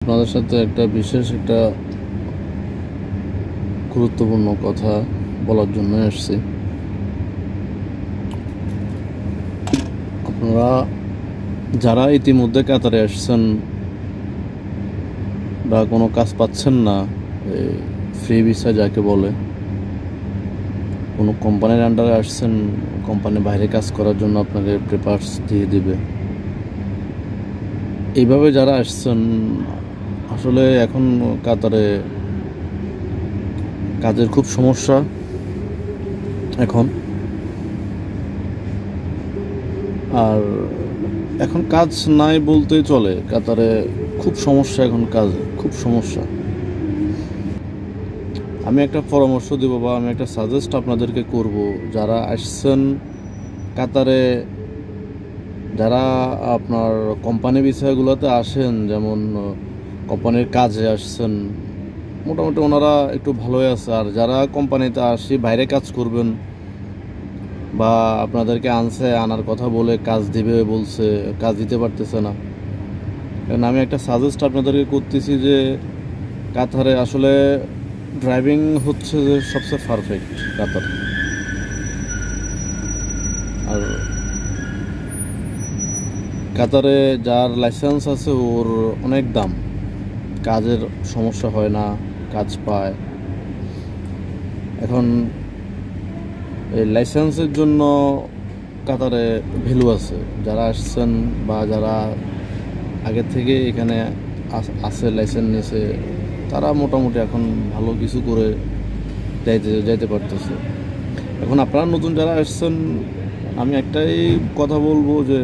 আপনাদের সাথে একটা বিশেষ একটা গুরুত্বপূর্ণ কথা বলার জন্য এসেছি। আপনারা যারা ইতিমধ্যে কাতারে আসছেন বা কোনো কাজ পাচ্ছেন না, ফ্রি ভিসা যাকে বলে, কোনো কোম্পানির আন্ডারে আসছেন, কোম্পানি বাইরে কাজ করার জন্য আপনাকে পেপারস দিয়ে দিবে, এইভাবে যারা আসছেন, আসলে এখন কাতারে কাজের খুব সমস্যা। এখন কাজ নাই বলতেই চলে। কাতারে খুব সমস্যা, এখন কাজে খুব সমস্যা। আমি একটা পরামর্শ দেব বা আমি একটা সাজেস্ট আপনাদেরকে করব, যারা আসছেন কাতারে, যারা আপনার কোম্পানি বিষয়গুলোতে আসেন, যেমন কোম্পানির কাজে আসছেন, মোটামুটি ওনারা একটু ভালোই আছে। আর যারা কোম্পানিতে আসি বাইরে কাজ করবেন বা আপনাদেরকে আনার কথা বলে কাজ দিবে বলছে, কাজ দিতে পারতেছে না, কারণ আমি একটা সাজেস্ট আপনাদেরকে করতেছি যে কাতারে আসলে ড্রাইভিং হচ্ছে যে সবচেয়ে পারফেক্ট কাতার। আর কাতারে যার লাইসেন্স আছে ওর অনেক দাম, কাজের সমস্যা হয় না, কাজ পায়। এখন এই লাইসেন্সের জন্য কাতারে ভ্যালু আছে। যারা আসছেন বা যারা আগে থেকে এখানে আছে, লাইসেন্স নিয়েছে, তারা মোটামুটি এখন ভালো কিছু করে যাইতে পারতেছে। এখন আপনারা নতুন যারা আসছেন, আমি একটাই কথা বলবো যে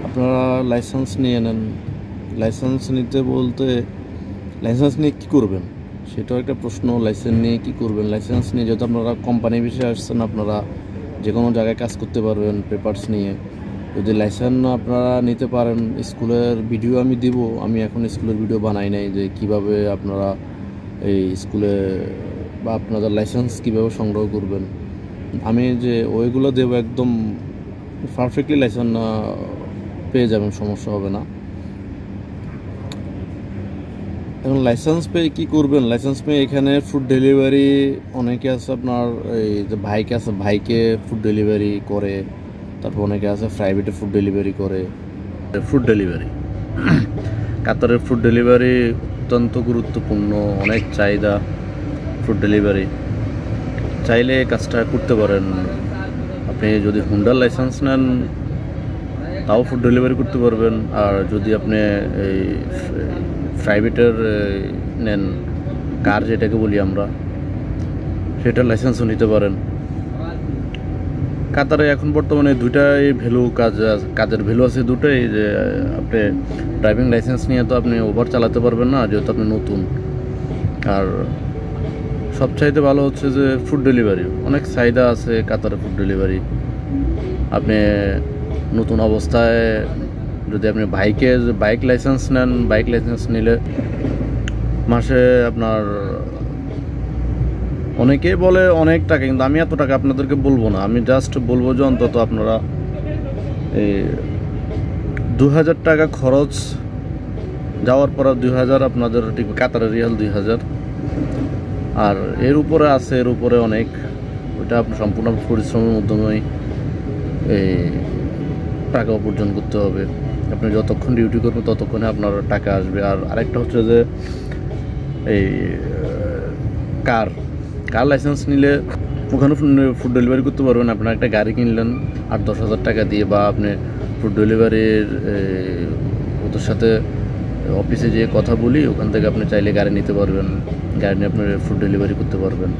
আপনারা লাইসেন্স নিয়ে নেন। লাইসেন্স নিতে বলতে, লাইসেন্স নিয়ে কী করবেন সেটাও একটা প্রশ্ন। লাইসেন্স নিয়ে কী করবেন? লাইসেন্স নিয়ে যেহেতু আপনারা কোম্পানি বিষয়ে আসছেন, আপনারা যে কোনো জায়গায় কাজ করতে পারবেন পেপারস নিয়ে। যদি লাইসেন্স আপনারা নিতে পারেন, স্কুলের ভিডিও আমি দিব। আমি এখন স্কুলের ভিডিও বানাই নাই যে কিভাবে আপনারা এই স্কুলে বা আপনাদের লাইসেন্স কীভাবে সংগ্রহ করবেন। আমি যে ওইগুলো দেবো, একদম পারফেক্টলি লাইসেন্স পেয়ে যাবেন, সমস্যা হবে না। এখন লাইসেন্স পেয়ে কী করবেন? লাইসেন্স পেয়ে এখানে ফুড ডেলিভারি অনেকে আছে, আপনার এই যে ভাইকে আছে, ভাইকে ফুড ডেলিভারি করে। তারপর অনেকে আছে প্রাইভেটে ফুড ডেলিভারি করে। ফুড ডেলিভারি, কাতারের ফুড ডেলিভারি অত্যন্ত গুরুত্বপূর্ণ, অনেক চাহিদা ফুড ডেলিভারি। চাইলে কাজটা করতে পারেন। আপনি যদি হুন্ডার লাইসেন্স নেন তাও ফুড ডেলিভারি করতে পারবেন। আর যদি আপনি এই প্রাইভেটের নেন, কার যেটাকে বলি আমরা, সেটার লাইসেন্সও নিতে পারেন। কাতারে এখন বর্তমানে দুইটাই ভ্যালু, কাজের ভ্যালু আছে দুটোই। যে আপনি ড্রাইভিং লাইসেন্স নিয়ে তো আপনি ওভার চালাতে পারবেন না, যেহেতু আপনি নতুন। আর সবচাইতে ভালো হচ্ছে যে ফুড ডেলিভারি, অনেক চাহিদা আছে কাতারে ফুড ডেলিভারি। আপনি নতুন অবস্থায় যদি আপনি বাইক লাইসেন্স নেন, বাইক লাইসেন্স নিলে মাসে আপনার, অনেকেই বলে অনেক টাকা, কিন্তু আমি এত টাকা আপনাদেরকে বলবো না। আমি জাস্ট বলবো যে অন্তত আপনারা এই 2000 টাকা খরচ, যাওয়ার পর 2000 আপনাদের ঠিক কাতারের রিয়াল 2000। আর এর উপরে আছে, এর উপরে অনেক, ওইটা আপনি সম্পূর্ণ পরিশ্রমের মাধ্যমেই এই টাকা উপার্জন করতে হবে। আপনি যতক্ষণ ডিউটি করবেন ততক্ষণে আপনার টাকা আসবে। আর আরেকটা হচ্ছে যে এই কার লাইসেন্স নিলে ওখানে ফুড ডেলিভারি করতে পারবেন। আপনার একটা গাড়ি কিনলেন 8-10 হাজার টাকা দিয়ে, বা আপনি ফুড ডেলিভারির ওদের সাথে অফিসে যেয়ে কথা বলি, ওখান থেকে আপনি চাইলে গাড়ি নিতে পারবেন। গাড়ি নিয়ে আপনি ফুড ডেলিভারি করতে পারবেন।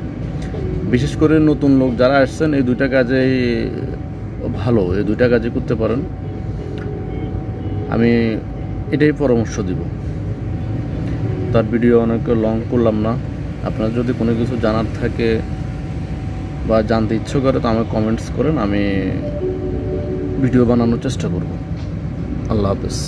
বিশেষ করে নতুন লোক যারা আসছেন, এই দুইটা কাজেই ভালো, এই দুইটা কাজই করতে পারেন। আমি এটাই পরামর্শ দিব। তার ভিডিও অনেক লং করলাম না। আপনার যদি কোনো কিছু জানার থাকে বা জানতে ইচ্ছে করে, তো আমাকে কমেন্টস করেন, আমি ভিডিও বানানোর চেষ্টা করব। আল্লাহ হাফেজ।